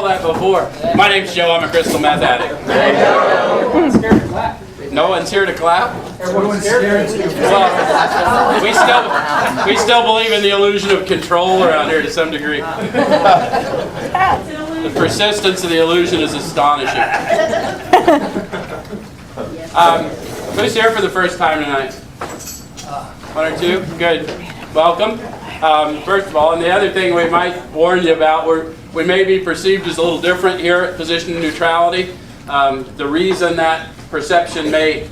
that before. My name's Joe. I'm a crystal meth addict. No one's here to clap? Everyone's scared. Well, we still believe in the illusion of control around here to some degree. The persistence of the illusion is astonishing. Who's here for the first time tonight? One or two? Good. Welcome. First of all, and the other thing we might warn you about, we may be perceived as a little different here at Position of Neutrality. The reason that perception may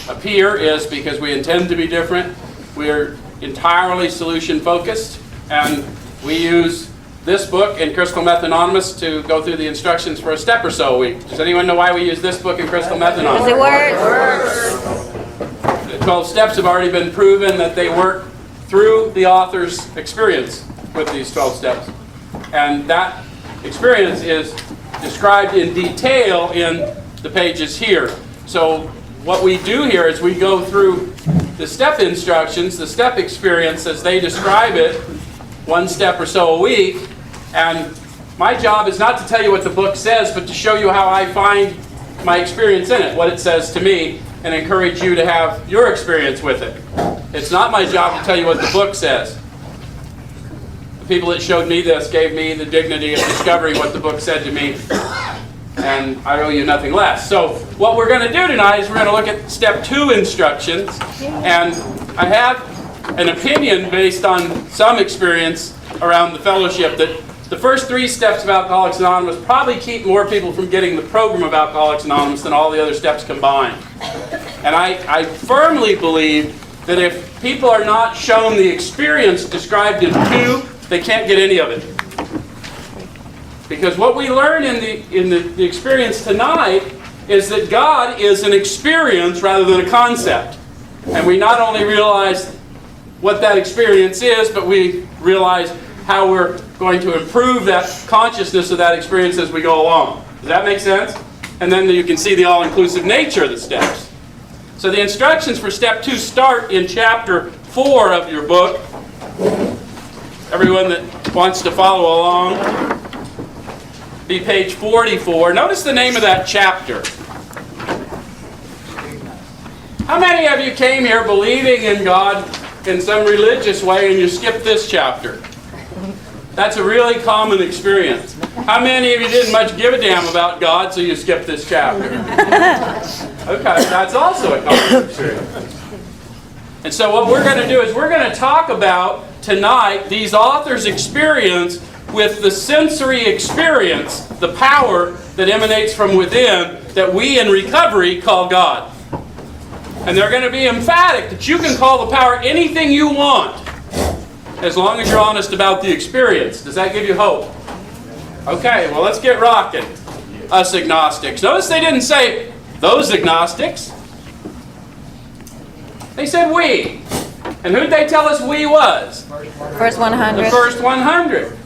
appear is because we intend to be different. We're entirely solution focused, and we use this book in Crystal Meth Anonymous to go through the instructions for a step or so a week. Does anyone know why we use this book in Crystal Meth Anonymous? Because it works. The 12 steps have already been proven that they work through the author's experience with these 12 steps. And that experience is described in detail in the pages here. So what we do here is we go through the step instructions, the step experience as they describe it, one step or so a week. And my job is not to tell you what the book says, but to show you how I find my experience in it, what it says to me, and encourage you to have your experience with it. It's not my job to tell you what the book says. The people that showed me this gave me the dignity of discovering what the book said to me, and I owe you nothing less. So what we're going to do tonight is we're going to look at step 2 instructions, and I have an opinion based on some experience around the fellowship that the first 3 steps of Alcoholics Anonymous probably keep more people from getting the program of Alcoholics Anonymous than all the other steps combined. And I firmly believe that if people are not shown the experience described in 2, they can't get any of it. Because what we learn in the experience tonight is that God is an experience rather than a concept. And we not only realize what that experience is, but we realize how we're going to improve that consciousness of that experience as we go along. Does that make sense? And then you can see the all-inclusive nature of the steps. So the instructions for step 2 start in chapter 4 of your book. Everyone that wants to follow along, be page 44. Notice the name of that chapter. How many of you came here believing in God in some religious way and you skipped this chapter? That's a really common experience. How many of you didn't much give a damn about God, so you skipped this chapter? Okay, that's also a common experience. And so what we're going to do is we're going to talk about tonight these authors' experience with the sensory experience, the power that emanates from within that we in recovery call God. And they're going to be emphatic that you can call the power anything you want as long as you're honest about the experience. Does that give you hope? Okay, well, let's get rocking. Us agnostics. Notice they didn't say those agnostics. They said we. And who'd they tell us we was? First 100. The first 100.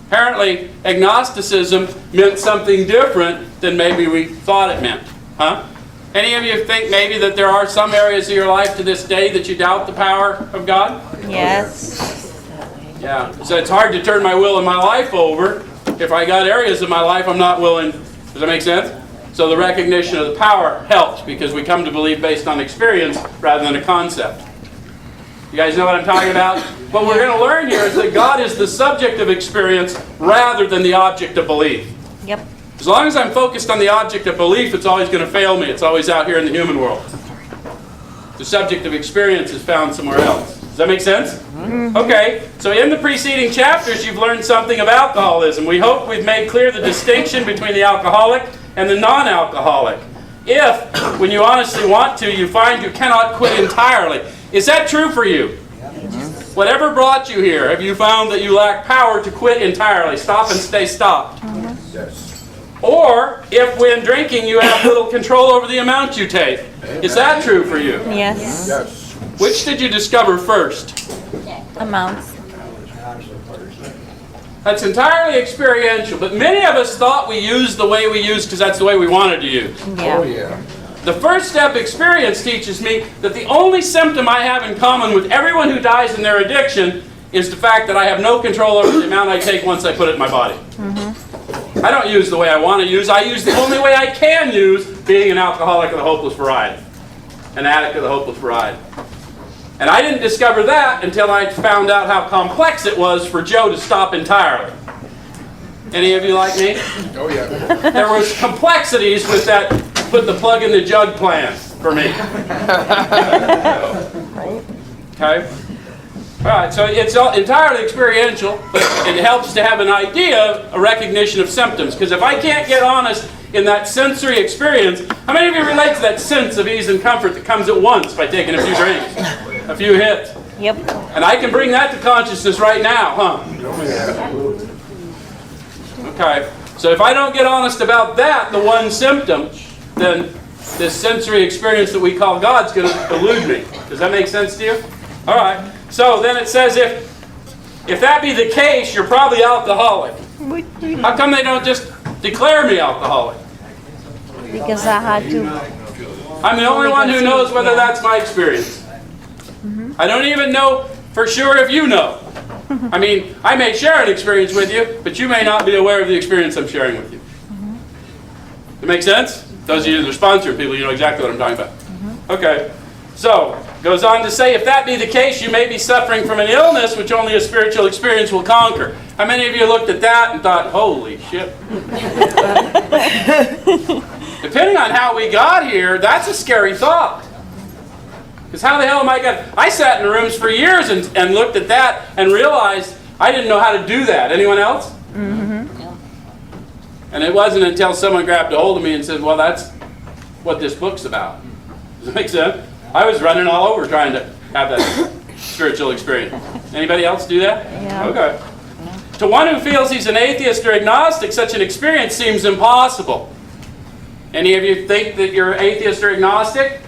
Apparently, agnosticism meant something different than maybe we thought it meant. Huh? Any of you think maybe that there are some areas of your life to this day that you doubt the power of God? Yes. Yeah. So it's hard to turn my will and my life over if I got areas of my life I'm not willing. Does that make sense? So the recognition of the power helps because we come to believe based on experience rather than a concept. You guys know what I'm talking about? What we're going to learn here is that God is the subject of experience rather than the object of belief. Yep. As long as I'm focused on the object of belief, it's always going to fail me. It's always out here in the human world. The subject of experience is found somewhere else. Does that make sense? Mm-hmm. Okay, so in the preceding chapters, you've learned something of alcoholism. We hope we've made clear the distinction between the alcoholic and the non-alcoholic. If, when you honestly want to, you find you cannot quit entirely. Is that true for you? Mm-hmm. Whatever brought you here, have you found that you lack power to quit entirely? Stop and stay stopped. Mm-hmm. Yes. Or if when drinking you have little control over the amount you take. Is that true for you? Yes. Yes. Which did you discover first? Amounts. That's entirely experiential, but many of us thought we used the way we used because that's the way we wanted to use. Yeah. Oh, yeah. The first step experience teaches me that the only symptom I have in common with everyone who dies in their addiction is the fact that I have no control over the amount I take once I put it in my body. I don't use the way I want to use. I use the only way I can use, being an alcoholic of the hopeless variety, an addict of the hopeless variety. And I didn't discover that until I found out how complex it was for Joe to stop entirely. Any of you like me? Oh, yeah. There was complexities with that put the plug in the jug plan for me. Okay? All right, so it's entirely experiential, but it helps to have an idea, a recognition of symptoms. Because if I can't get honest in that sensory experience, how many of you relate to that sense of ease and comfort that comes at once by taking a few drinks, a few hits? Yep. And I can bring that to consciousness right now, huh? Okay, so if I don't get honest about that, the one symptom, then this sensory experience that we call God's going to elude me. Does that make sense to you? All right. So then it says if that be the case, you're probably alcoholic. How come they don't just declare me alcoholic? Because I had to. I'm the only one who knows whether that's my experience. I don't even know for sure if you know. I mean, I may share an experience with you, but you may not be aware of the experience I'm sharing with you. Does that make sense? Those of you that are sponsored people, you know exactly what I'm talking about. Okay. So, goes on to say, if that be the case, you may be suffering from an illness which only a spiritual experience will conquer. How many of you looked at that and thought, holy shit? Depending on how we got here, that's a scary thought. Because how the hell am I going to... I sat in rooms for years and looked at that and realized I didn't know how to do that. Anyone else? And it wasn't until someone grabbed a hold of me and said, well, that's what this book's about. Does that make sense? I was running all over trying to have that spiritual experience. Anybody else do that? Yeah. Okay. To one who feels he's an atheist or agnostic, such an experience seems impossible. Any of you think that you're atheist or agnostic?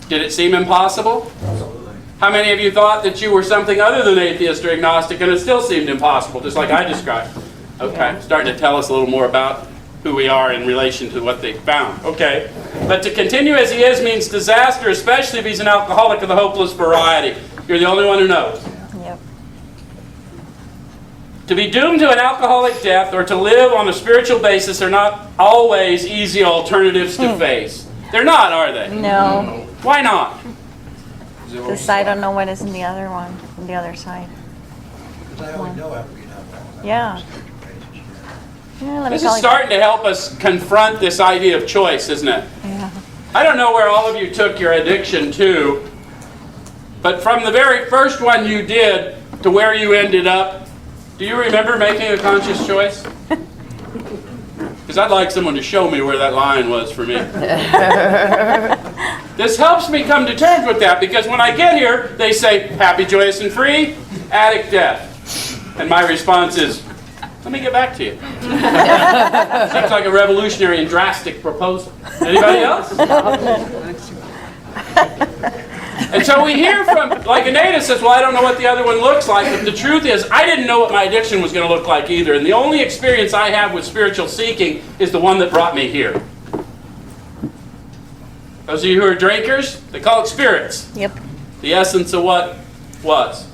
Did it seem impossible? How many of you thought that you were something other than atheist or agnostic and it still seemed impossible, just like I described? Okay, starting to tell us a little more about who we are in relation to what they found. Okay, but to continue as he is means disaster, especially if he's an alcoholic of the hopeless variety. You're the only one who knows. Yep. To be doomed to an alcoholic death or to live on a spiritual basis are not always easy alternatives to face. They're not, are they? No. Why not? Because I don't know what is in the other one, on the other side. Because I only know after being alcoholic. Yeah. Yeah, let me This call is you. starting to help us confront this idea of choice, isn't it? Yeah. I don't know where all of you took your addiction to, but from the very first one you did to where you ended up, do you remember making a conscious choice? Because I'd like someone to show me where that line was for me. This helps me come to terms with that, because when I get here, they say, happy, joyous, and free, addict death. And my response is, let me get back to you. Seems like a revolutionary and drastic proposal. Anybody else? And so we hear from, like Anita says, well, I don't know what the other one looks like, but the truth is, I didn't know what my addiction was going to look like either. And the only experience I have with spiritual seeking is the one that brought me here. Those of you who are drinkers, they call it spirits. Yep. The essence of what was.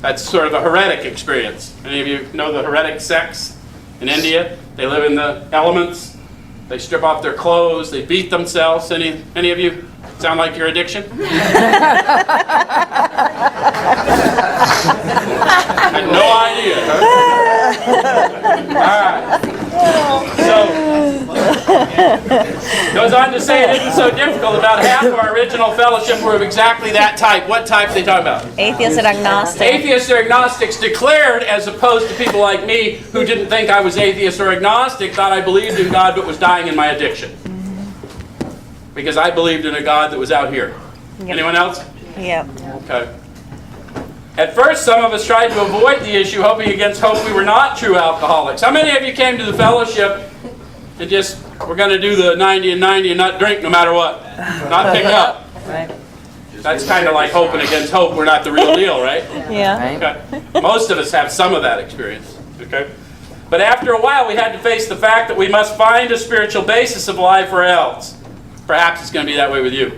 That's sort of a heretic experience. Any of you know the heretic sects in India? They live in the elements. They strip off their clothes. They beat themselves. Any of you sound like your addiction? I had no idea. All right. So, goes on to say it isn't so difficult. About half of our original fellowship were of exactly that type. What type are they talking about? Atheist and agnostic. Atheists or agnostics declared, as opposed to people like me who didn't think I was atheist or agnostic, thought I believed in God but was dying in my addiction. Because I believed in a God that was out here. Yep. Anyone else? Yep. Okay. At first, some of us tried to avoid the issue, hoping against hope we were not true alcoholics. How many of you came to the fellowship and just, we're going to do the 90 and 90 and not drink no matter what? Not pick up. Right. That's kind of like hoping against hope. We're not the real deal, right? Yeah. Okay. Most of us have some of that experience. Okay. But after a while, we had to face the fact that we must find a spiritual basis of life or else. Perhaps it's going to be that way with you.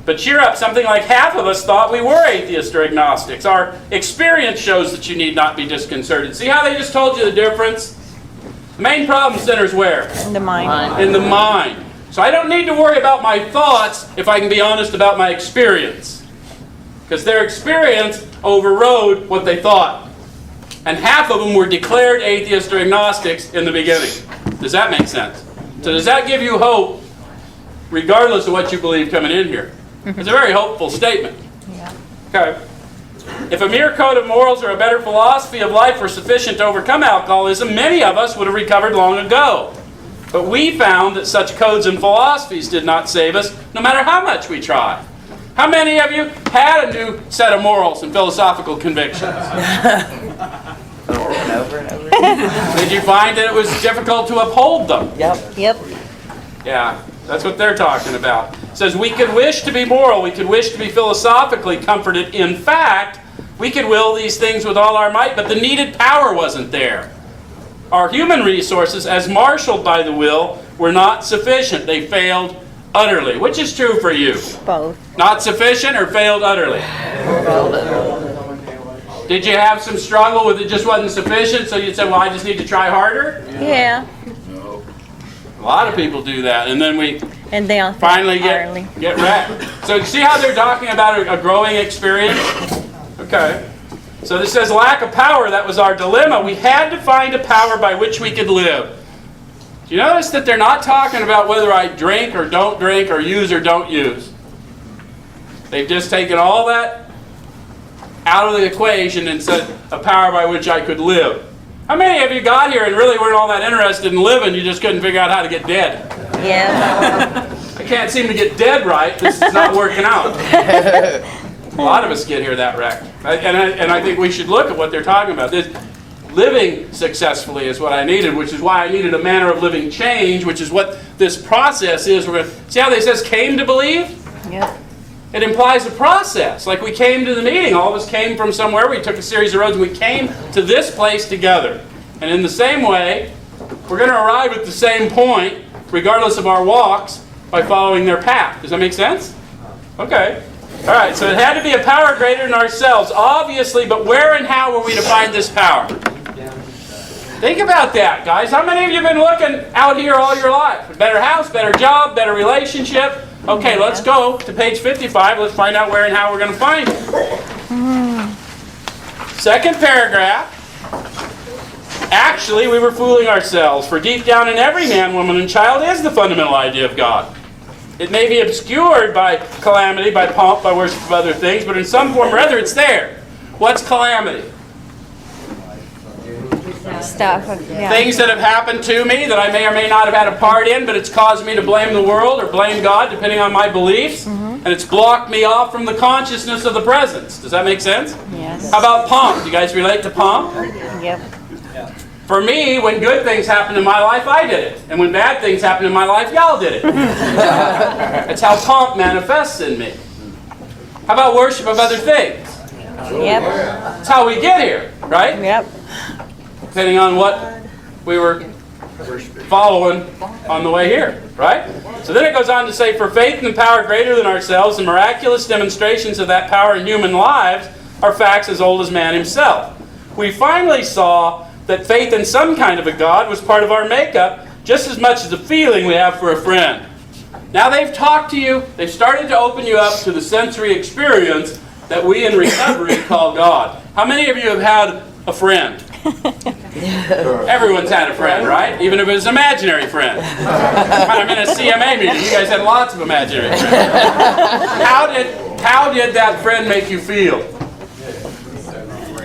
But cheer up, something like half of us thought we were atheists or agnostics. Our experience shows that you need not be disconcerted. See how they just told you the difference? The main problem centers where? In the mind. In the mind. So I don't need to worry about my thoughts if I can be honest about my experience. Because their experience overrode what they thought. And half of them were declared atheists or agnostics in the beginning. Does that make sense? So does that give you hope, regardless of what you believe coming in here? It's a very hopeful statement. Yeah. Okay. If a mere code of morals or a better philosophy of life were sufficient to overcome alcoholism, many of us would have recovered long ago. But we found that such codes and philosophies did not save us, no matter how much we tried. How many of you had a new set of morals and philosophical convictions? Over and over and over. Did you find that it was difficult to uphold them? Yep. Yeah, that's what they're talking about. It says we could wish to be moral, we could wish to be philosophically comforted. In fact, we could will these things with all our might, but the needed power wasn't there. Our human resources, as marshaled by the will, were not sufficient. They failed utterly. Which is true for you? Both. Not sufficient or failed utterly? Did you have some struggle with it just wasn't sufficient, so you said, well, I just need to try harder? Yeah. A lot of people do that, and then we And they all finally get wrecked. So you see how they're talking about a growing experience? Okay. So this says lack of power, that was our dilemma. We had to find a power by which we could live. Do you notice that they're not talking about whether I drink or don't drink or use or don't use? They've just taken all that out of the equation and said a power by which I could live. How many of you got here and really weren't all that interested in living, you just couldn't figure out how to get dead? Yeah. I can't seem to get dead right, this is not working out. A lot of us get here that wrecked. And I think we should look at what they're talking about. This living successfully is what I needed, which is why I needed a manner of living change, which is what this process is. We're going to see how they says came to believe? Yep. It implies a process. Like we came to the meeting. All of us came from somewhere. We took a series of roads and we came to this place together. And in the same way, we're going to arrive at the same point, regardless of our walks, by following their path. Does that make sense? Okay. All right, so it had to be a power greater than ourselves, obviously, but where and how were we to find this power? Think about that, guys. How many of you have been looking out here all your life? Better house, better job, better relationship. Okay, let's go to page 55. Let's find out where and how we're going to find it. Second paragraph. Actually, we were fooling ourselves, for deep down in every man, woman, and child is the fundamental idea of God. It may be obscured by calamity, by pomp, by worship of other things, but in some form or other it's there. What's calamity? Stuff. Yeah. Things that have happened to me that I may or may not have had a part in, but it's caused me to blame the world or blame God, depending on my beliefs. And it's blocked me off from the consciousness of the presence. Does that make sense? Yes. How about pomp? Do you guys relate to pomp? Yep. For me, when good things happen in my life, I did it. And when bad things happen in my life, y'all did it. That's how pomp manifests in me. How about worship of other things? Yep. That's how we get here, right? Yep. Depending on what we were following on the way here, right? So then it goes on to say, for faith and power greater than ourselves, and miraculous demonstrations of that power in human lives are facts as old as man himself. We finally saw that faith in some kind of a God was part of our makeup just as much as the feeling we have for a friend. Now they've talked to you, they've started to open you up to the sensory experience that we in recovery call God. How many of you have had a friend? Everyone's had a friend, right? Even if it was an imaginary friend. I'm in a CMA meeting, you guys had lots of imaginary friends. How did that friend make you feel?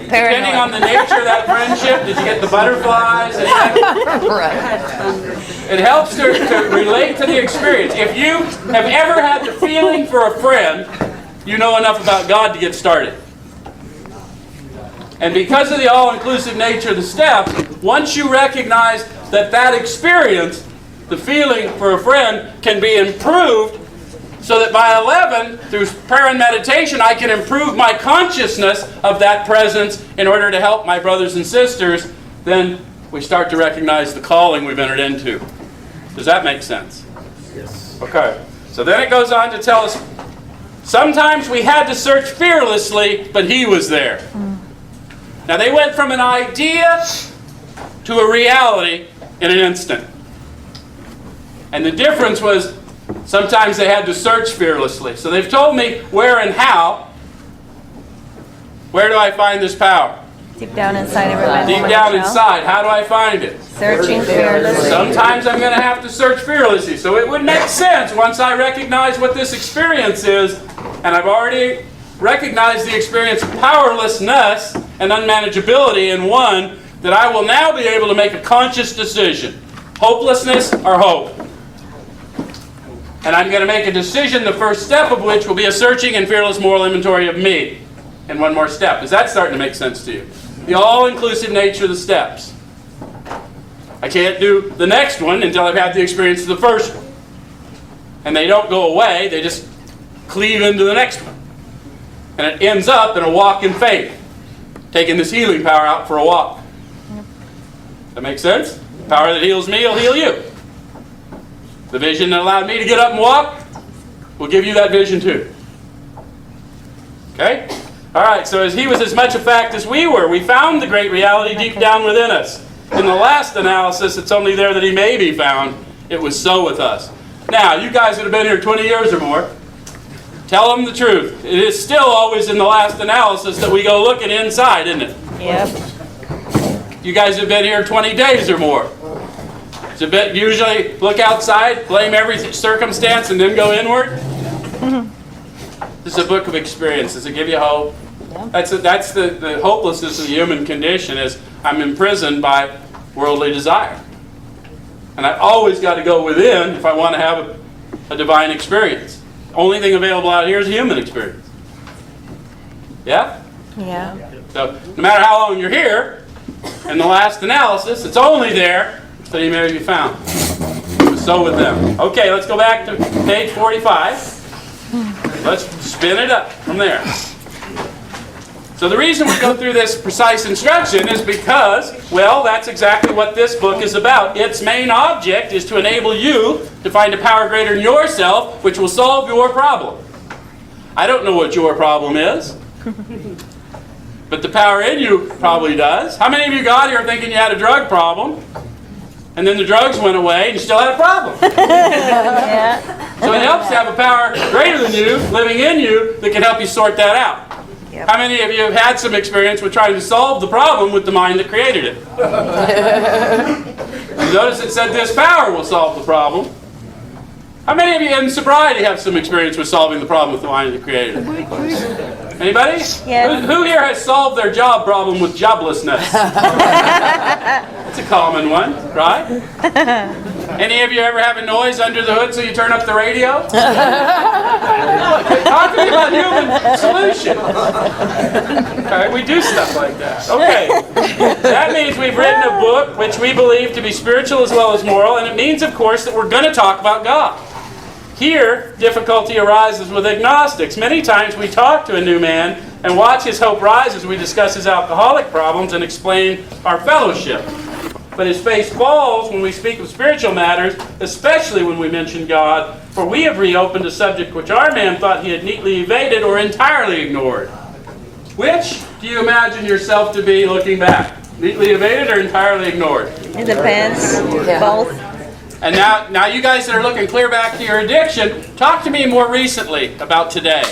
Depending on the nature of that friendship, did you get the butterflies? It helps to relate to the experience. If you have ever had the feeling for a friend, you know enough about God to get started. And because of the all-inclusive nature of the steps, once you recognize that that experience, the feeling for a friend, can be improved, so that by 11, through prayer and meditation, I can improve my consciousness of that presence in order to help my brothers and sisters, then we start to recognize the calling we've entered into. Does that make sense? Yes. Okay. So then it goes on to tell us Sometimes we had to search fearlessly, but He was there. Now they went from an idea to a reality in an instant. And the difference was sometimes they had to search fearlessly. So they've told me where and how. Where do I find this power? Deep down inside everybody. Deep down inside. How do I find it? Searching fearlessly. Sometimes I'm going to have to search fearlessly. So it would make sense once I recognize what this experience is, and I've already recognized the experience of powerlessness and unmanageability in one, that I will now be able to make a conscious decision. Hopelessness or hope. And I'm going to make a decision, the first step of which will be a searching and fearless moral inventory of me. And one more step. Is that starting to make sense to you? The all-inclusive nature of the steps. I can't do the next one until I've had the experience of the first one. And they don't go away, they just cleave into the next one. And it ends up in a walk in faith. Taking this healing power out for a walk. That make sense? The power that heals me will heal you. The vision that allowed me to get up and walk will give you that vision too. Okay? Alright, so as He was as much a fact as we were, we found the great reality deep down within us. In the last analysis, it's only there that He may be found. It was so with us. Now, you guys that have been here 20 years or more, tell them the truth. It is still always in the last analysis that we go looking inside, isn't it? Yep. You guys have been here 20 days or more. It's a bit usually look outside, blame every circumstance, and then go inward. This is a book of experience. Does it give you hope? That's the hopelessness of the human condition, is I'm imprisoned by worldly desire. And I've always got to go within if I want to have a divine experience. Only thing available out here is a human experience. Yeah? Yeah. So no matter how long you're here, in the last analysis, it's only there that He may be found. So with them. Okay, let's go back to page 45. Let's spin it up from there. So the reason we go through this precise instruction is because, well, that's exactly what this book is about. Its main object is to enable you to find a power greater than yourself, which will solve your problem. I don't know what your problem is, but the power in you probably does. How many of you got here thinking you had a drug problem, and then the drugs went away and you still had a problem? Yeah. So it helps to have a power greater than you, living in you, that can help you sort that out. Yep. How many of you have had some experience with trying to solve the problem with the mind that created it? You notice it said this power will solve the problem. How many of you in sobriety have some experience with solving the problem with the mind that created it? Anybody? Yeah. Who here has solved their job problem with joblessness? It's a common one, right? Any of you ever have a noise under the hood so you turn up the radio? Talk to me about human solution. Okay, we do stuff like that. Okay. That means we've written a book which we believe to be spiritual as well as moral, and it means, of course, that we're going to talk about God. Here, difficulty arises with agnostics. Many times we talk to a new man and watch his hope rise as we discuss his alcoholic problems and explain our fellowship. But his face falls when we speak of spiritual matters, especially when we mention God, for we have reopened a subject which our man thought he had neatly evaded or entirely ignored. Which do you imagine yourself to be looking back? Neatly evaded or entirely ignored? It depends. Both. And now you guys that are looking clear back to your addiction, talk to me more recently about today.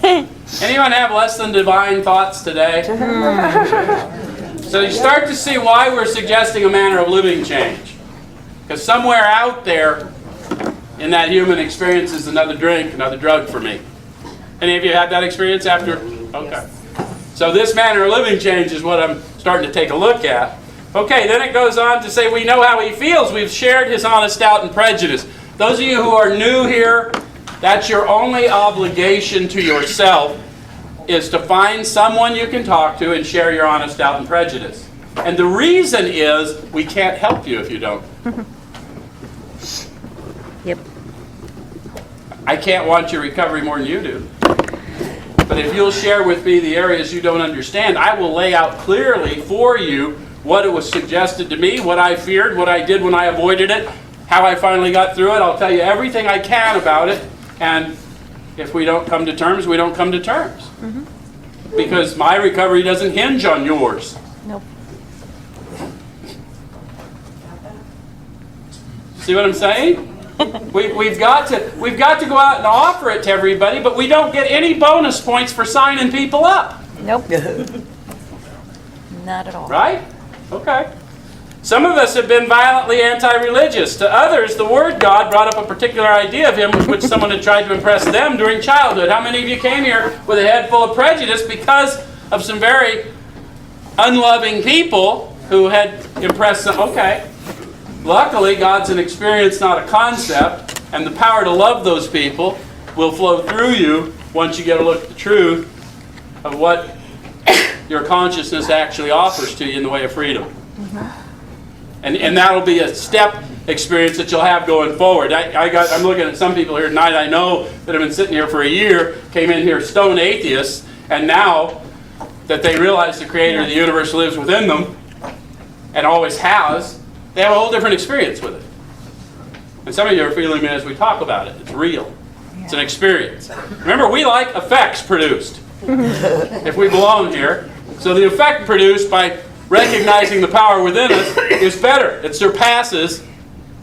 Anyone have less than divine thoughts today? So you start to see why we're suggesting a manner of living change. Because somewhere out there in that human experience is another drink, another drug for me. Any of you had that experience after? Okay. So this manner of living change is what I'm starting to take a look at. Okay, then it goes on to say we know how he feels. We've shared his honest doubt and prejudice. Those of you who are new here, that's your only obligation to yourself, is to find someone you can talk to and share your honest doubt and prejudice. And the reason is we can't help you if you don't. Yep. I can't want your recovery more than you do. But if you'll share with me the areas you don't understand, I will lay out clearly for you what it was suggested to me, what I feared, what I did when I avoided it, how I finally got through it. I'll tell you everything I can about it. And if we don't come to terms, we don't come to terms. Because my recovery doesn't hinge on yours. Nope. See what I'm saying? We've got to go out and offer it to everybody, but we don't get any bonus points for signing people up. Nope. Not at all. Right? Okay. Some of us have been violently anti-religious. To others, the word God brought up a particular idea of Him with which someone had tried to impress them during childhood. How many of you came here with a head full of prejudice because of some very unloving people who had impressed them? Okay. Luckily, God's an experience, not a concept, and the power to love those people will flow through you once you get a look at the truth of what your consciousness actually offers to you in the way of freedom. And that'll be a step experience that you'll have going forward. I'm looking at some people here tonight I know that have been sitting here for a year, came in here stone atheists, and now that they realize the Creator of the universe lives within them, and always has, they have a whole different experience with it. And some of you are feeling it as we talk about it. It's real. It's an experience. Remember, we like effects produced if we belong here. So the effect produced by recognizing the power within us is better. It surpasses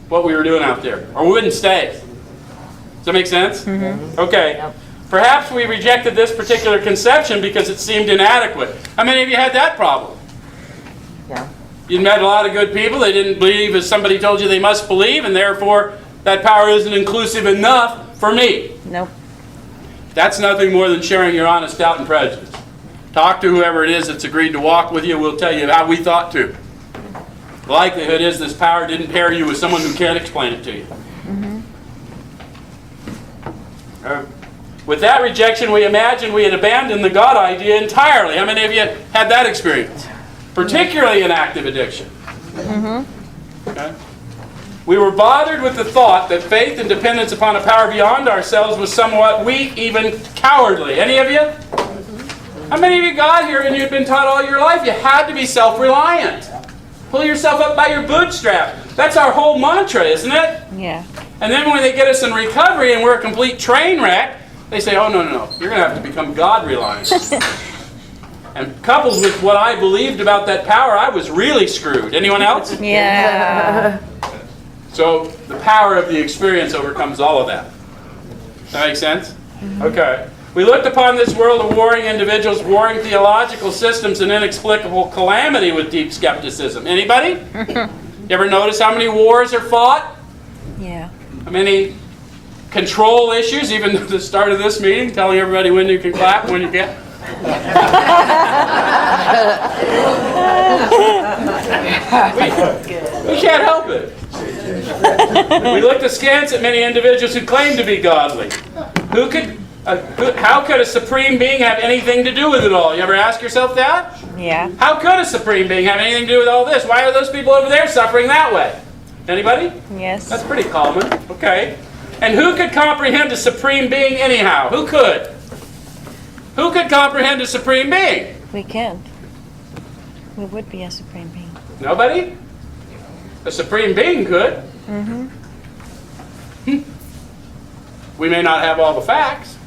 what we were doing out there, or we wouldn't stay. Does that make sense? Okay. Yep. Perhaps we rejected this particular conception because it seemed inadequate. How many of you had that problem? Yeah. You met a lot of good people. They didn't believe as somebody told you they must believe, and therefore that power isn't inclusive enough for me. Nope. That's nothing more than sharing your honest doubt and prejudice. Talk to whoever it is that's agreed to walk with you. We'll tell you how we thought to. The likelihood is this power didn't pair you with someone who can't explain it to you. With that rejection, we imagined we had abandoned the God idea entirely. How many of you had that experience? Particularly in active addiction. Okay. We were bothered with the thought that faith and dependence upon a power beyond ourselves was somewhat weak, even cowardly. Any of you? How many of you got here and you'd been taught all your life you had to be self-reliant? Pull yourself up by your bootstraps. That's our whole mantra, isn't it? Yeah. And then when they get us in recovery and we're a complete train wreck, they say, oh, no. You're going to have to become God-reliant. And coupled with what I believed about that power, I was really screwed. Anyone else? Yeah. So the power of the experience overcomes all of that. Does that make sense? Okay. We looked upon this world of warring individuals, warring theological systems, and inexplicable calamity with deep skepticism. Anybody? You ever notice how many wars are fought? Yeah. How many control issues, even at the start of this meeting, telling everybody when you can clap, when you can't? We can't help it. We looked askance at many individuals who claim to be godly. How could a supreme being have anything to do with it all? You ever ask yourself that? Yeah. How could a supreme being have anything to do with all this? Why are those people over there suffering that way? Anybody? Yes. That's pretty common. Okay. And who could comprehend a supreme being anyhow? Who could? Who could comprehend a supreme being? We can't. We would be a supreme being. Nobody? A supreme being could. We may not have all the facts.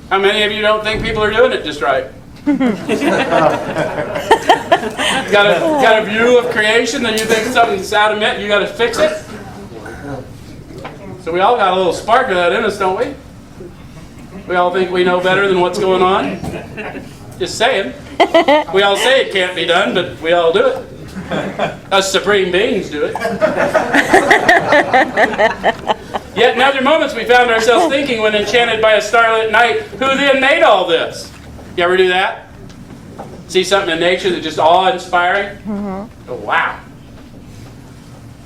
How many of you don't think people are doing it just right? got a view of creation that you think something's out of it, you got to fix it? So we all got a little spark of that in us, don't we? We all think we know better than what's going on. Just saying. We all say it can't be done, but we all do it. Us supreme beings do it. Yet in other moments we found ourselves thinking when enchanted by a starlit night, who then made all this? You ever do that? See something in nature that's just awe-inspiring? Oh, wow.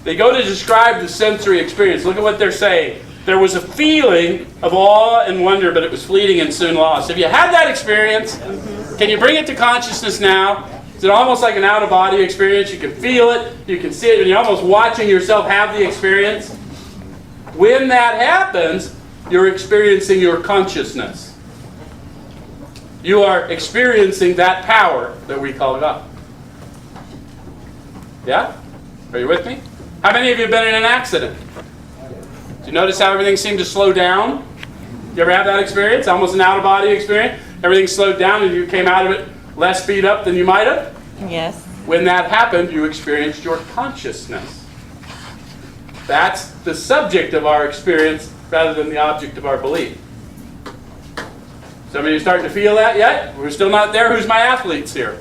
They go to describe the sensory experience. Look at what they're saying. There was a feeling of awe and wonder, but it was fleeting and soon lost. Have you had that experience? Can you bring it to consciousness now? Is it almost like an out-of-body experience? You can feel it, you can see it, and you're almost watching yourself have the experience. When that happens, you're experiencing your consciousness. You are experiencing that power that we call God. Yeah? Are you with me? How many of you have been in an accident? Do you notice how everything seemed to slow down? You ever have that experience? Almost an out-of-body experience? Everything slowed down and you came out of it less beat up than you might have? Yes. When that happened, you experienced your consciousness. That's the subject of our experience rather than the object of our belief. Some of you starting to feel that yet? We're still not there. Who's my athletes here?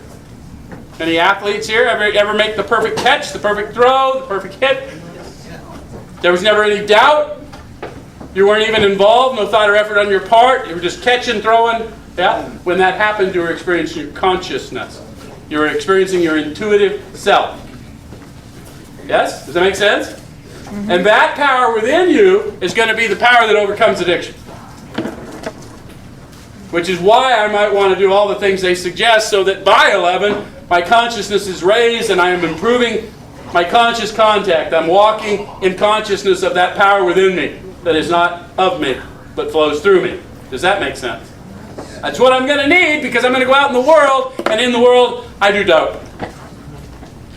Any athletes here? Ever make the perfect catch, the perfect throw, the perfect hit? There was never any doubt? You weren't even involved, no thought or effort on your part? You were just catching, throwing? Yeah? When that happened, you were experiencing your consciousness. You were experiencing your intuitive self. Yes? Does that make sense? Mm-hmm. And that power within you is going to be the power that overcomes addiction. Which is why I might want to do all the things they suggest so that by 11, my consciousness is raised and I am improving my conscious contact. I'm walking in consciousness of that power within me that is not of me, but flows through me. Does that make sense? That's what I'm going to need because I'm going to go out in the world, and in the world, I do doubt.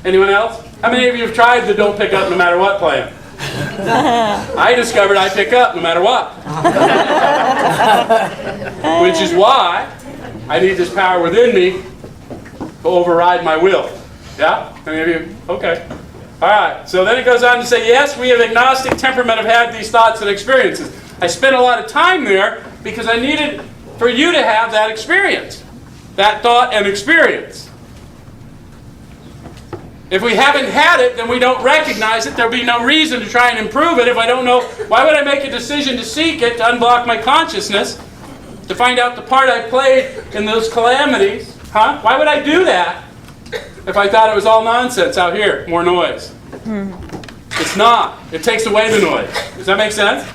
Anyone else? How many of you have tried the don't pick up no matter what plan? I discovered I pick up no matter what. Which is why I need this power within me to override my will. Yeah? Any of you? Okay. All right. So then it goes on to say, yes, we of agnostic temperament have had these thoughts and experiences. I spent a lot of time there because I needed for you to have that experience. That thought and experience. If we haven't had it, then we don't recognize it. There'll be no reason to try and improve it if I don't know. Why would I make a decision to seek it, to unblock my consciousness, to find out the part I played in those calamities? Huh? Why would I do that if I thought it was all nonsense out here, more noise? It's not. It takes away the noise. Does that make sense?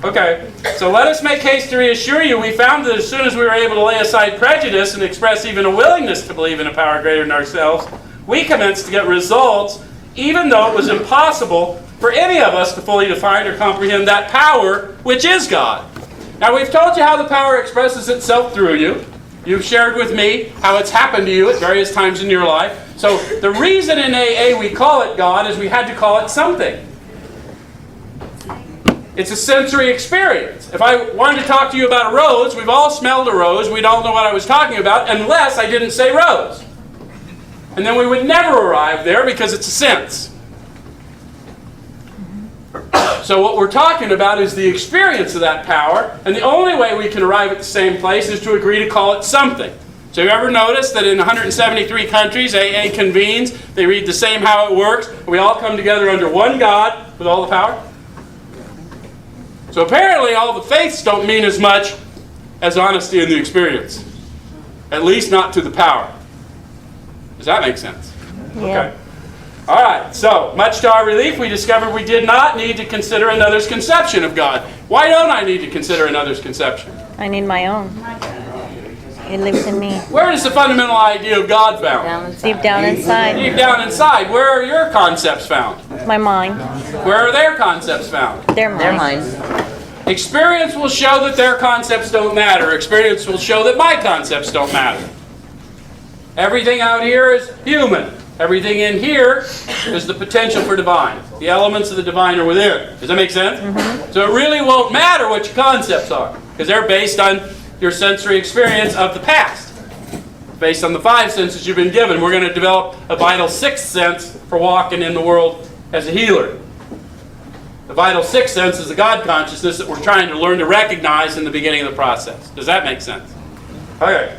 Okay. So let us make haste to reassure you. We found that as soon as we were able to lay aside prejudice and express even a willingness to believe in a power greater than ourselves, we commenced to get results, even though it was impossible for any of us to fully define or comprehend that power, which is God. Now, we've told you how the power expresses itself through you. You've shared with me how it's happened to you at various times in your life. So the reason in AA we call it God is we had to call it something. It's a sensory experience. If I wanted to talk to you about a rose, we've all smelled a rose. We'd all know what I was talking about, unless I didn't say rose. And then we would never arrive there because it's a sense. So what we're talking about is the experience of that power, and the only way we can arrive at the same place is to agree to call it something. So you ever notice that in 173 countries, AA convenes, they read the same how it works, and we all come together under one God with all the power? So apparently all the faiths don't mean as much as honesty in the experience. At least not to the power. Does that make sense? Yeah. Okay. All right. So, much to our relief, we discovered we did not need to consider another's conception of God. Why don't I need to consider another's conception? I need my own. It lives in me. Where is the fundamental idea of God found? Deep down inside. Deep down inside. Where are your concepts found? My mind. Where are their concepts found? Their mind. Experience will show that their concepts don't matter. Experience will show that my concepts don't matter. Everything out here is human. Everything in here is the potential for divine. The elements of the divine are within. Does that make sense? Mm-hmm. So it really won't matter what your concepts are, because they're based on your sensory experience of the past. Based on the 5 senses you've been given. We're going to develop a vital 6th sense for walking in the world as a healer. The vital 6th sense is the God consciousness that we're trying to learn to recognize in the beginning of the process. Does that make sense? Okay.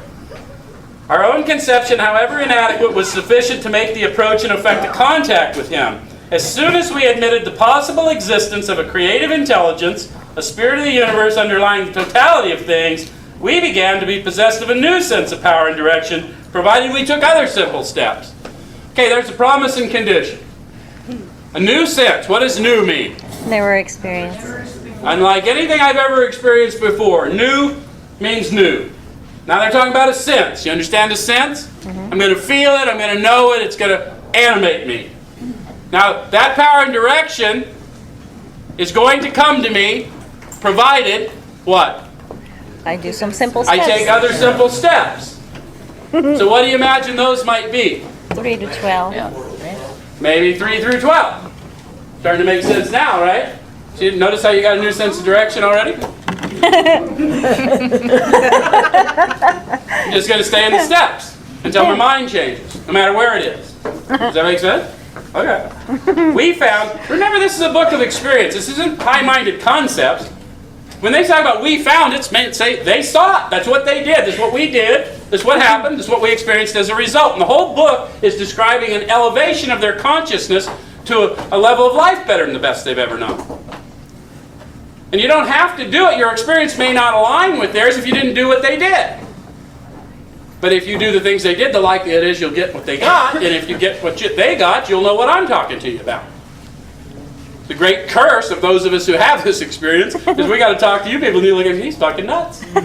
Our own conception, however inadequate, was sufficient to make the approach and effect a contact with Him. As soon as we admitted the possible existence of a creative intelligence, a spirit of the universe underlying the totality of things, we began to be possessed of a new sense of power and direction, provided we took other simple steps. Okay, there's a promise and condition. A new sense. What does new mean? Never experienced. Unlike anything I've ever experienced before, new means new. Now they're talking about a sense. You understand a sense? Mm-hmm. I'm going to feel it. I'm going to know it. It's going to animate me. Now that power and direction is going to come to me, provided what? I do some simple steps. I take other simple steps. So what do you imagine those might be? 3 to 12. Maybe 3 through 12. Starting to make sense now, right? So you notice how you got a new sense of direction already? I'm just going to stay in the steps until my mind changes, no matter where it is. Does that make sense? Okay. We found, remember this is a book of experience. This isn't high-minded concepts. When they talk about we found, it's meant to say they saw it. That's what they did. That's what we did. That's what happened. That's what we experienced as a result. And the whole book is describing an elevation of their consciousness to a level of life better than the best they've ever known. And you don't have to do it. Your experience may not align with theirs if you didn't do what they did. But if you do the things they did, the likelihood is you'll get what they got. And if you get what they got, you'll know what I'm talking to you about. The great curse of those of us who have this experience is we got to talk to you people and you look at me, he's fucking nuts. But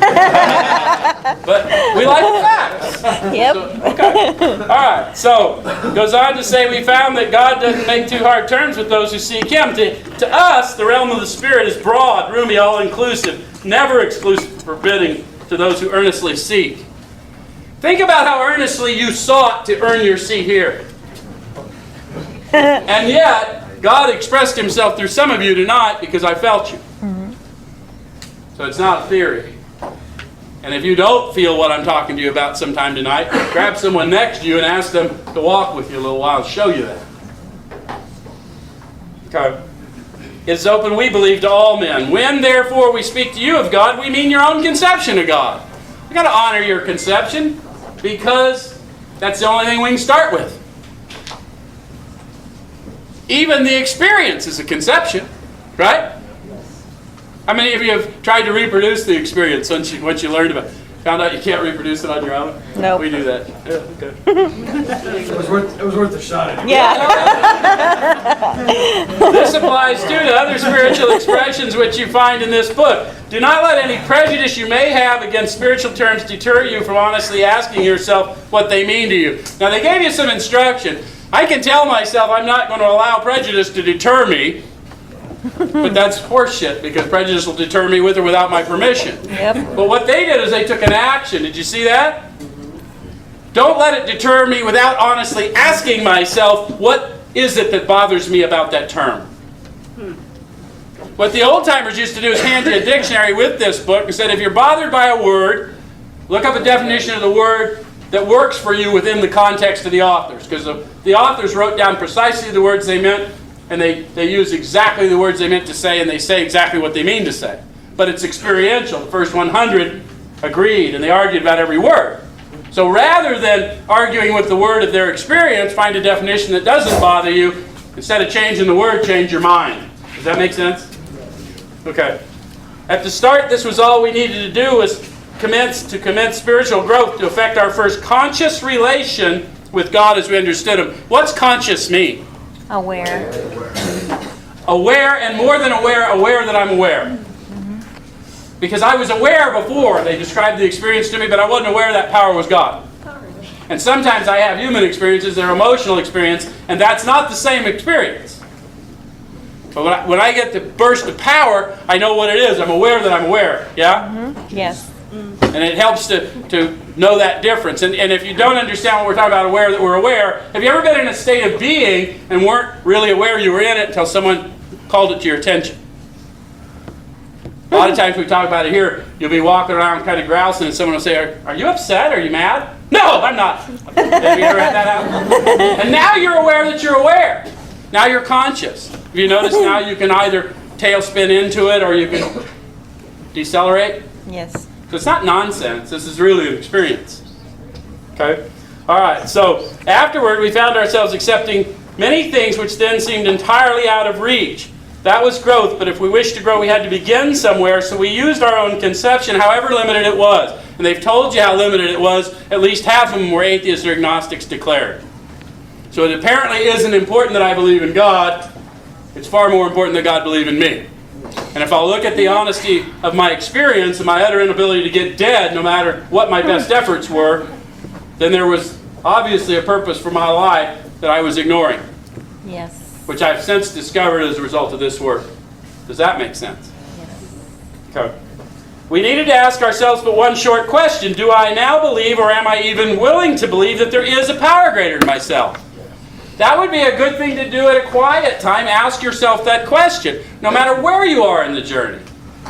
we like the facts. Yep. So, okay. All right. So, goes on to say we found that God doesn't make too hard terms with those who seek Him. To us, the realm of the Spirit is broad, roomy, all-inclusive, never exclusive, forbidding to those who earnestly seek. Think about how earnestly you sought to earn your seat here. And yet, God expressed Himself through some of you tonight because I felt you. Mm-hmm. So it's not a theory. And if you don't feel what I'm talking to you about sometime tonight, grab someone next to you and ask them to walk with you a little while and show you that. Okay. It's open, we believe, to all men. When, therefore, we speak to you of God, we mean your own conception of God. You've got to honor your conception because that's the only thing we can start with. Even the experience is a conception, right? How many of you have tried to reproduce the experience once you learned about it? Found out you can't reproduce it on your own? No. We do that. Yeah, okay. It was worth a shot at it. Yeah. This applies too to other spiritual expressions which you find in this book. Do not let any prejudice you may have against spiritual terms deter you from honestly asking yourself what they mean to you. Now, they gave you some instruction. I can tell myself I'm not going to allow prejudice to deter me, but that's horseshit because prejudice will deter me with or without my permission. Yep. But what they did is they took an action. Did you see that? Don't let it deter me without honestly asking myself, what is it that bothers me about that term? What the old-timers used to do is hand you a dictionary with this book and said, if you're bothered by a word, look up a definition of the word that works for you within the context of the authors. Because the authors wrote down precisely the words they meant, and they use exactly the words they meant to say, and they say exactly what they mean to say. But it's experiential. The first 100 agreed, and they argued about every word. So rather than arguing with the word of their experience, find a definition that doesn't bother you. Instead of changing the word, change your mind. Does that make sense? Okay. At the start, this was all we needed to do was commence spiritual growth to affect our first conscious relation with God as we understood Him. What's conscious mean? Aware. Aware, and more than aware that I'm aware. Mm-hmm. Because I was aware before they described the experience to me, but I wasn't aware that power was God. And sometimes I have human experiences, they're emotional experience, and that's not the same experience. But when I get the burst of power, I know what it is. I'm aware that I'm aware. Yeah? Mm-hmm. Yes. And it helps to know that difference. And if you don't understand what we're talking about, aware that we're aware, have you ever been in a state of being and weren't really aware you were in it until someone called it to your attention? A lot of times we talk about it here, you'll be walking around kind of grousing and someone will say, are you upset? Are you mad? No, I'm not. Have you ever had that happen? And now you're aware that you're aware. Now you're conscious. Have you noticed now you can either tailspin into it or you can decelerate? Yes. So it's not nonsense. This is really an experience. Okay? All right. So afterward, we found ourselves accepting many things which then seemed entirely out of reach. That was growth, but if we wished to grow, we had to begin somewhere, so we used our own conception, however limited it was. And they've told you how limited it was. At least half of them were atheists or agnostics declared. So it apparently isn't important that I believe in God. It's far more important that God believe in me. And if I'll look at the honesty of my experience and my utter inability to get dead, no matter what my best efforts were, then there was obviously a purpose for my life that I was ignoring. Yes. Which I've since discovered as a result of this work. Does that make sense? Yes. Okay. We needed to ask ourselves but one short question. Do I now believe, or am I even willing to believe, that there is a power greater than myself? That would be a good thing to do at a quiet time. Ask yourself that question, no matter where you are in the journey.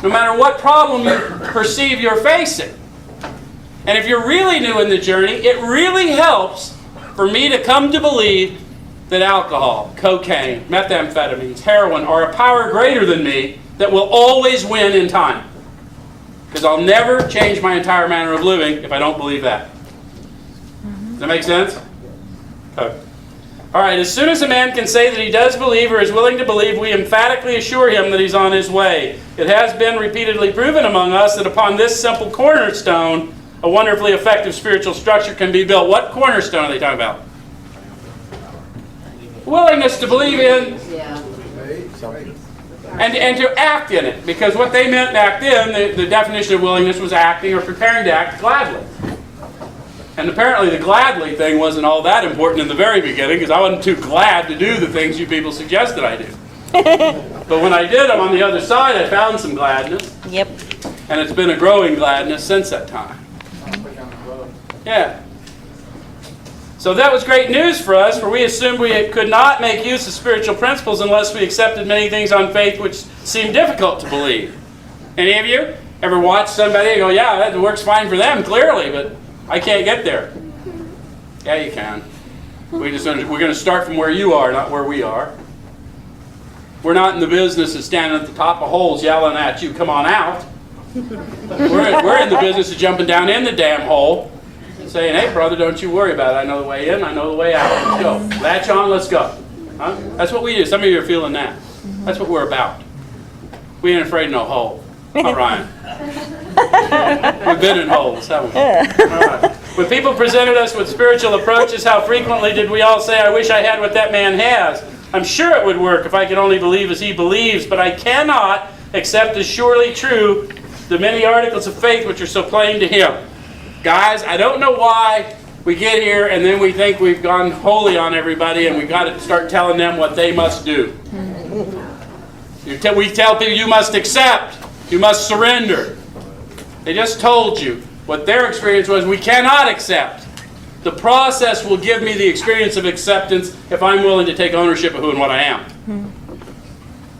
no matter what problem you perceive you're facing. And if you're really new in the journey, it really helps for me to come to believe that alcohol, cocaine, methamphetamines, heroin are a power greater than me that will always win in time. Because I'll never change my entire manner of living if I don't believe that. Does that make sense? Okay. All right, as soon as a man can say that he does believe or is willing to believe, we emphatically assure him that he's on his way. It has been repeatedly proven among us that upon this simple cornerstone, a wonderfully effective spiritual structure can be built. What cornerstone are they talking about? Willingness to believe in and to act in it. Because what they meant act in, the definition of willingness was acting or preparing to act gladly. And apparently the gladly thing wasn't all that important in the very beginning, because I wasn't too glad to do the things you people suggested I do. But when I did them on the other side, I found some gladness. Yep. And it's been a growing gladness since that time. Yeah. So that was great news for us, for we assumed we could not make use of spiritual principles unless we accepted many things on faith which seemed difficult to believe. Any of you ever watch somebody and go, yeah, that works fine for them, clearly, but I can't get there? Yeah, you can. We're going to start from where you are, not where we are. We're not in the business of standing at the top of holes yelling at you, come on out. We're in the business of jumping down in the damn hole and saying, hey, brother, don't you worry about it. I know the way in, I know the way out. Let's go. Latch on, let's go. Huh? That's what we do. Some of you are feeling that. That's what we're about. We ain't afraid of no hole. Huh, Ryan? We've been in holes, haven't we? All right. When people presented us with spiritual approaches, how frequently did we all say, I wish I had what that man has? I'm sure it would work if I could only believe as he believes, but I cannot accept as surely true the many articles of faith which are so plain to him. Guys, I don't know why we get here and then we think we've gone holy on everybody and we've got to start telling them what they must do. We tell people you must accept, you must surrender. They just told you what their experience was. We cannot accept. The process will give me the experience of acceptance if I'm willing to take ownership of who and what I am.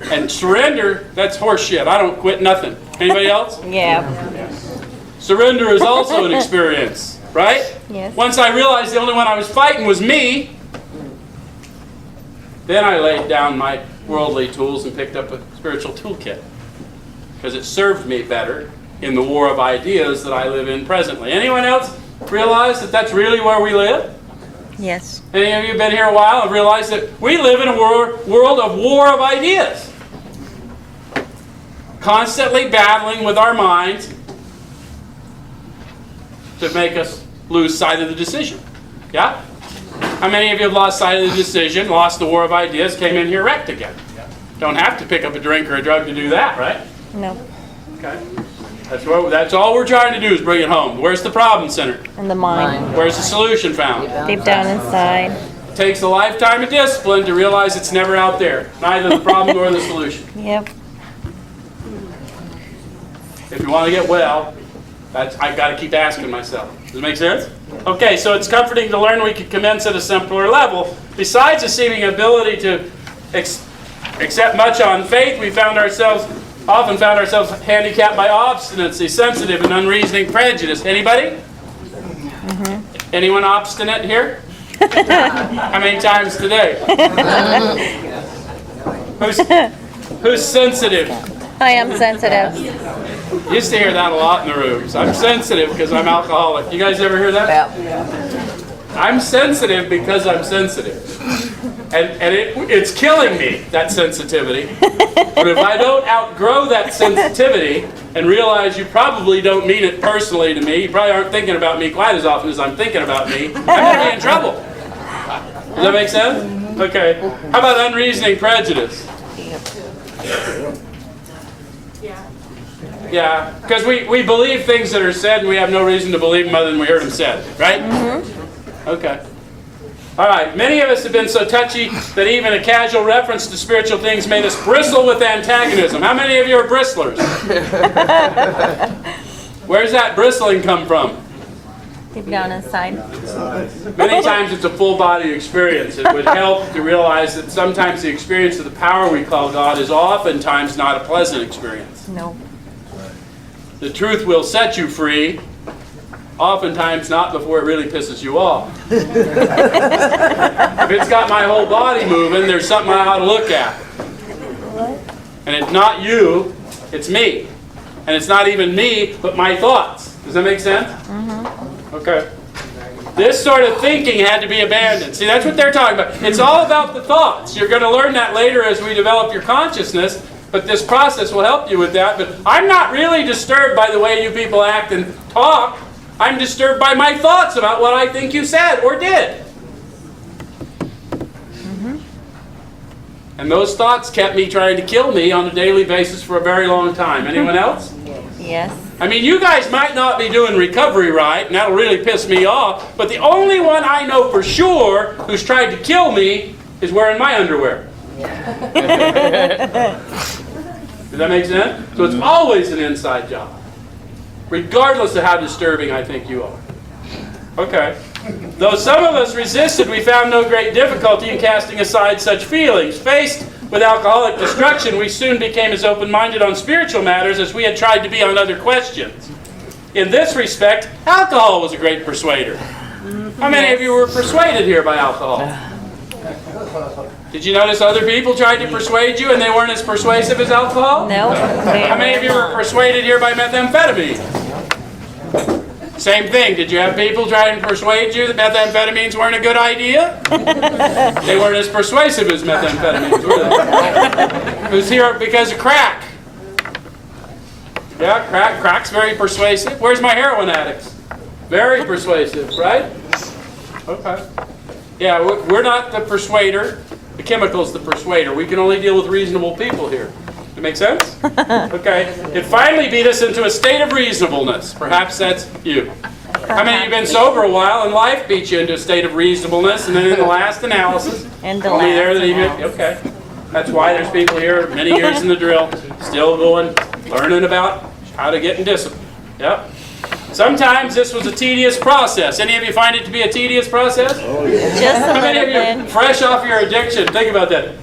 And surrender, that's horse shit. I don't quit nothing. Anybody else? Yeah. Surrender is also an experience, right? Yes. Once I realized the only one I was fighting was me, then I laid down my worldly tools and picked up a spiritual toolkit. Because it served me better in the war of ideas that I live in presently. Anyone else realize that that's really where we live? Yes. Any of you have been here a while and realized that we live in a world of war of ideas? Constantly battling with our minds to make us lose sight of the decision. Yeah? How many of you have lost sight of the decision, lost the war of ideas, came in here wrecked again? Don't have to pick up a drink or a drug to do that, right? No. Okay. That's all we're trying to do is bring it home. Where's the problem center? In the mind. Where's the solution found? Deep down inside. It takes a lifetime of discipline to realize it's never out there. Neither the problem nor the solution. Yep. If you want to get well, I've got to keep asking myself. Does it make sense? Okay, so it's comforting to learn we can commence at a simpler level. Besides receiving ability to accept much on faith, we often found ourselves handicapped by obstinacy, sensitive and unreasoning prejudice. Anybody? Mm-hmm. Anyone obstinate here? How many times today? Who's sensitive? I am sensitive. Used to hear that a lot in the rooms. I'm sensitive because I'm alcoholic. You guys ever hear that? Yeah. I'm sensitive because I'm sensitive. And it's killing me, that sensitivity. But if I don't outgrow that sensitivity and realize you probably don't mean it personally to me, you probably aren't thinking about me quite as often as I'm thinking about me, I'm going to be in trouble. Does that make sense? Okay. How about unreasoning prejudice? Yeah, because we believe things that are said and we have no reason to believe them other than we heard them said, right? Mm-hmm. Okay. All right, many of us have been so touchy that even a casual reference to spiritual things made us bristle with antagonism. How many of you are bristlers? Where's that bristling come from? Deep down inside. Many times it's a full body experience. It would help to realize that sometimes the experience of the power we call God is oftentimes not a pleasant experience. No. the truth will set you free. Oftentimes not before it really pisses you off. If it's got my whole body moving, there's something I ought to look at. And it's not you, it's me. And it's not even me, but my thoughts. Does that make sense? Mm-hmm. Okay. This sort of thinking had to be abandoned. See, that's what they're talking about. It's all about the thoughts. You're going to learn that later as we develop your consciousness, but this process will help you with that. But I'm not really disturbed by the way you people act and talk. I'm disturbed by my thoughts about what I think you said or did. Mm-hmm. And those thoughts kept me trying to kill me on a daily basis for a very long time. Anyone else? Yes. I mean, you guys might not be doing recovery right, and that'll really piss me off, but the only one I know for sure who's tried to kill me is wearing my underwear. Does that make sense? So it's always an inside job, regardless of how disturbing I think you are. Okay. Though some of us resisted, we found no great difficulty in casting aside such feelings. Faced with alcoholic destruction, we soon became as open-minded on spiritual matters as we had tried to be on other questions. In this respect, alcohol was a great persuader. How many of you were persuaded here by alcohol? Did you notice other people tried to persuade you and they weren't as persuasive as alcohol? No. How many of you were persuaded here by methamphetamine? Same thing. Did you have people trying to persuade you that methamphetamines weren't a good idea? They weren't as persuasive as methamphetamines, were they? It was here because of crack. Yeah, crack's very persuasive. Where's my heroin addicts? Very persuasive, right? Okay. Yeah, we're not the persuader. The chemical's the persuader. We can only deal with reasonable people here. That make sense? Okay. It finally beat us into a state of reasonableness. Perhaps that's you. How many of you have been sober a while and life beat you into a state of reasonableness, and then in the last analysis, okay. That's why there's people here, many years in the drill, still going, learning about how to get in discipline. Yep. Sometimes this was a tedious process. Any of you find it to be a tedious process? Oh, yeah. Just a How many of little you bit. fresh off your addiction? Think about that.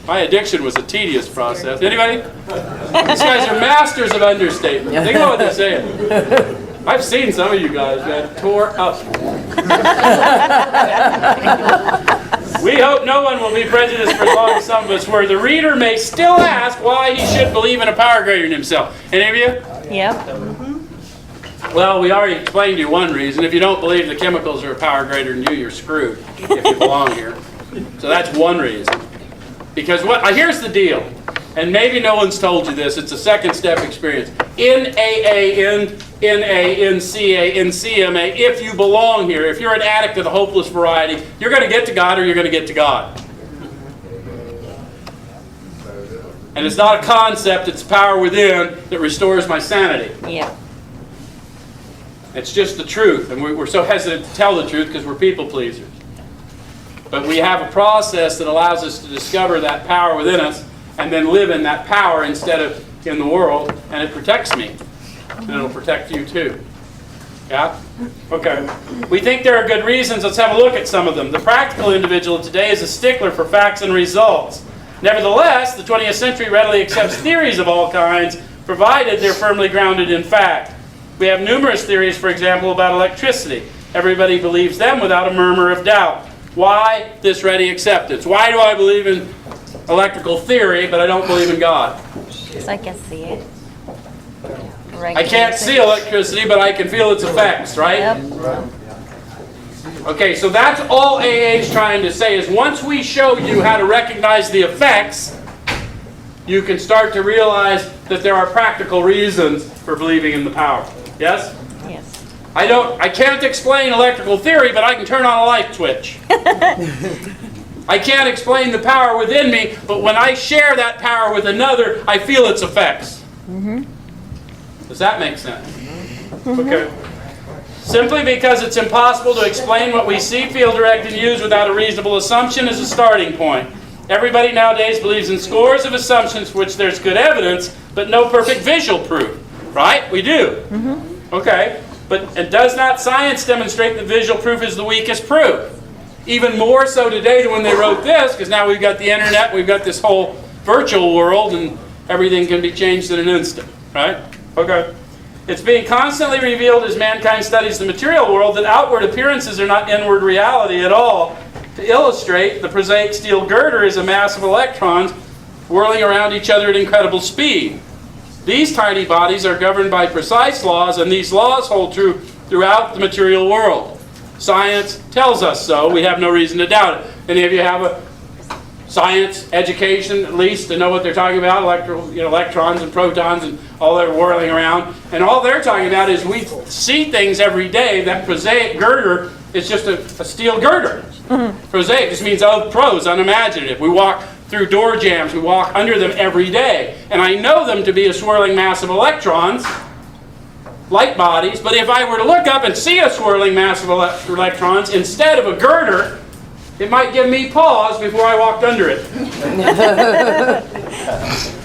My addiction was a tedious process. Anybody? These guys are masters of understatement. Think about what they're saying. I've seen some of you guys that tore up. We hope no one will be prejudiced for as long as some of us were. The reader may still ask why he should believe in a power greater than himself. Any of you? Yep. Well, we already explained to you one reason. If you don't believe the chemicals are a power greater than you, you're screwed if you belong here. So that's one reason. Because here's the deal, and maybe no one's told you this, it's a second step experience. In AA, in NA, in CA, in CMA, if you belong here, if you're an addict of the hopeless variety, you're going to get to God or you're going to get to God. And it's not a concept, it's power within that restores my sanity. Yeah. It's just the truth, and we're so hesitant to tell the truth because we're people pleasers. But we have a process that allows us to discover that power within us and then live in that power instead of in the world, and it protects me. And it'll protect you too. Yeah? Okay. We think there are good reasons. Let's have a look at some of them. The practical individual today is a stickler for facts and results. Nevertheless, the 20th century readily accepts theories of all kinds, provided they're firmly grounded in fact. We have numerous theories, for example, about electricity. Everybody believes them without a murmur of doubt. Why this ready acceptance? Why do I believe in electrical theory, but I don't believe in God? Because I can see it. I can't see electricity, but I can feel its effects, right? Yep. Okay, so that's all AA is trying to say, is once we show you how to recognize the effects, you can start to realize that there are practical reasons for believing in the power. Yes? Yes. I can't explain electrical theory, but I can turn on a light switch. I can't explain the power within me, but when I share that power with another, I feel its effects. Mm-hmm. Does that make sense? Mm-hmm. Okay. Simply because it's impossible to explain what we see, feel, direct, and use without a reasonable assumption is a starting point. Everybody nowadays believes in scores of assumptions for which there's good evidence, but no perfect visual proof. Right? We do. Mm-hmm. Okay. And does not science demonstrate that visual proof is the weakest proof? Even more so today than when they wrote this, because now we've got the internet, we've got this whole virtual world, and everything can be changed in an instant. Right? Okay. It's being constantly revealed as mankind studies the material world that outward appearances are not inward reality at all. To illustrate, the prosaic steel girder is a mass of electrons whirling around each other at incredible speed. These tiny bodies are governed by precise laws, and these laws hold true throughout the material world. Science tells us so. We have no reason to doubt it. Any of you have a science education, at least, to know what they're talking about? Electrons and protons and all they're whirling around. And all they're talking about is we see things every day. That prosaic girder is just a steel girder. Prosaic just means prose, unimaginative. We walk through door jambs. We walk under them every day. And I know them to be a swirling mass of electrons, light bodies. But if I were to look up and see a swirling mass of electrons instead of a girder, it might give me pause before I walked under it.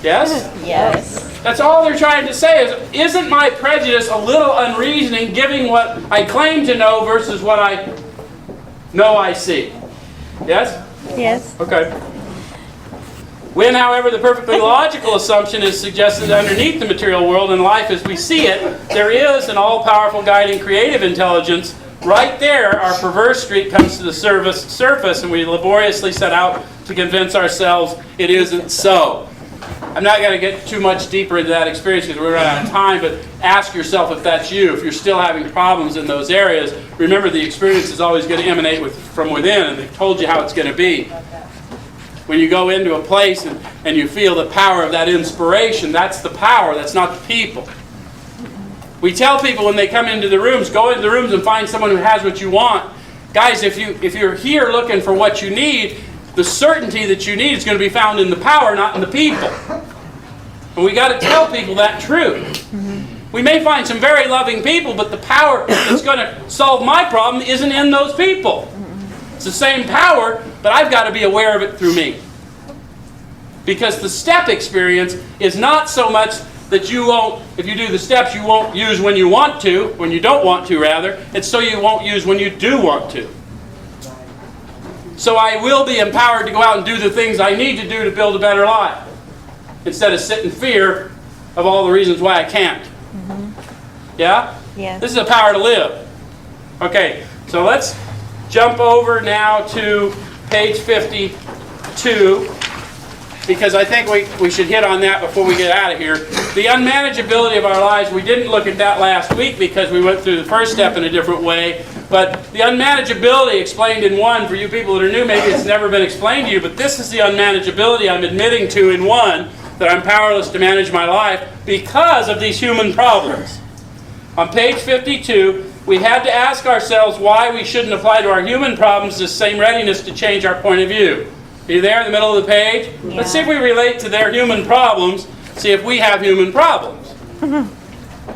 Yes? Yes. That's all they're trying to say is, isn't my prejudice a little unreasoning, giving what I claim to know versus what I know I see? Yes? Yes. Okay. When, however, the perfectly logical assumption is suggested underneath the material world and life as we see it, there is an all-powerful guiding creative intelligence. Right there, our perverse streak comes to the surface, and we laboriously set out to convince ourselves it isn't so. I'm not going to get too much deeper into that experience because we're running out of time, but ask yourself if that's you. If you're still having problems in those areas, remember the experience is always going to emanate from within, and they've told you how it's going to be. When you go into a place and you feel the power of that inspiration, that's the power, that's not the people. We tell people when they come into the rooms, go into the rooms and find someone who has what you want. Guys, if you're here looking for what you need, the certainty that you need is going to be found in the power, not in the people. And we got to tell people that truth. We may find some very loving people, but the power that's going to solve my problem isn't in those people. It's the same power, but I've got to be aware of it through me. Because the step experience is not so much that you won't, if you do the steps, you won't use when you want to, when you don't want to rather. It's so you won't use when you do want to. So I will be empowered to go out and do the things I need to do to build a better life. Instead of sit in fear of all the reasons why I can't. Yeah? Yeah. This is a power to live. Okay, so let's jump over now to page 52. Because I think we should hit on that before we get out of here. The unmanageability of our lives, we didn't look at that last week because we went through the first step in a different way. But the unmanageability explained in 1, for you people that are new, maybe it's never been explained to you, but this is the unmanageability I'm admitting to in 1, that I'm powerless to manage my life because of these human problems. On page 52, we had to ask ourselves why we shouldn't apply to our human problems the same readiness to change our point of view. Are you there in the middle of the page? Yeah. Let's see if we relate to their human problems, see if we have human problems.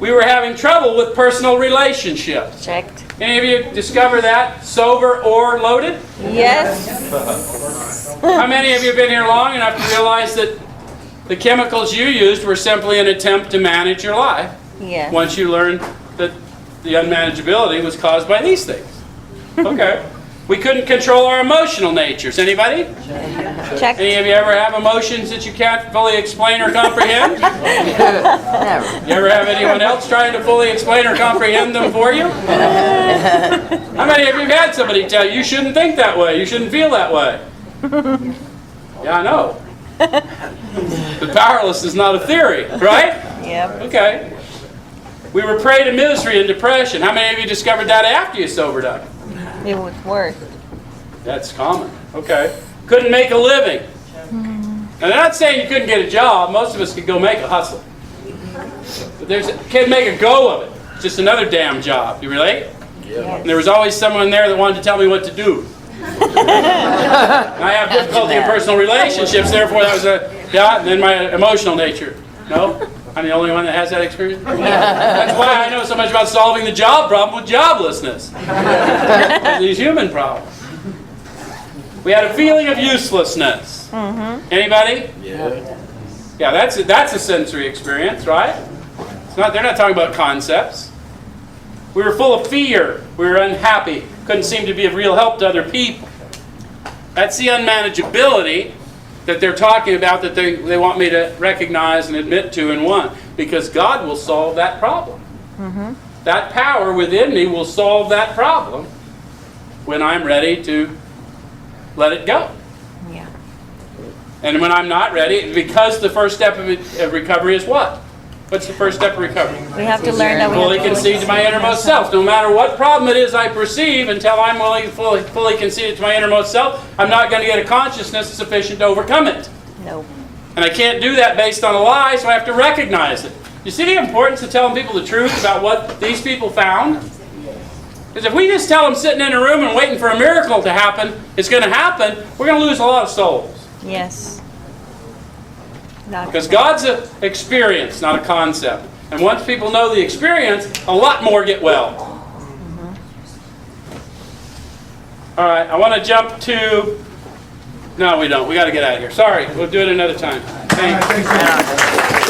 We were having trouble with personal relationships. Checked. Any of you discover that? Sober or loaded? Yes. How many of you have been here long enough to realize that the chemicals you used were simply an attempt to manage your life? Yeah. Once you learned that the unmanageability was caused by these things. Okay. We couldn't control our emotional natures. Anybody? Checked. Any of you ever have emotions that you can't fully explain or comprehend? Never. You ever have anyone else trying to fully explain or comprehend them for you? How many of you have had somebody tell you shouldn't think that way, you shouldn't feel that way? Yeah, I know. The powerless is not a theory, right? Yep. Okay. We were prey to misery and depression. How many of you discovered that after you sobered up? It was worse. That's common. Okay. Couldn't make a living. And I'm not saying you couldn't get a job. Most of us could go make a hustle. But can't make a go of it. It's just another damn job. You relate? Yes. And there was always someone there that wanted to tell me what to do. And I have difficulty in personal relationships, therefore that was and then my emotional nature. No? I'm the only one that has that experience? That's why I know so much about solving the job problem with joblessness. These human problems. We had a feeling of uselessness. Anybody? Yeah. Yeah, that's a sensory experience, right? They're not talking about concepts. We were full of fear. We were unhappy. Couldn't seem to be of real help to other people. That's the unmanageability that they're talking about, that they want me to recognize and admit to in 1. Because God will solve that problem. That power within me will solve that problem when I'm ready to let it go. Yeah. And when I'm not ready, because the first step of recovery is what? What's the first step of recovery? We have to learn that we Fully have to concede to my innermost self. No matter what problem it is I perceive, until I'm willing to fully concede it to my innermost self, I'm not going to get a consciousness sufficient to overcome it. No. And I can't do that based on a lie, so I have to recognize it. You see the importance of telling people the truth about what these people found? Because if we just tell them sitting in a room and waiting for a miracle to happen, it's going to happen, we're going to lose a lot of souls. Yes. Because God's an experience, not a concept. And once people know the experience, a lot more get well. All right, I want to jump to... No, we don't. We got to get out of here. Sorry, we'll do it another time. Thanks. Thanks.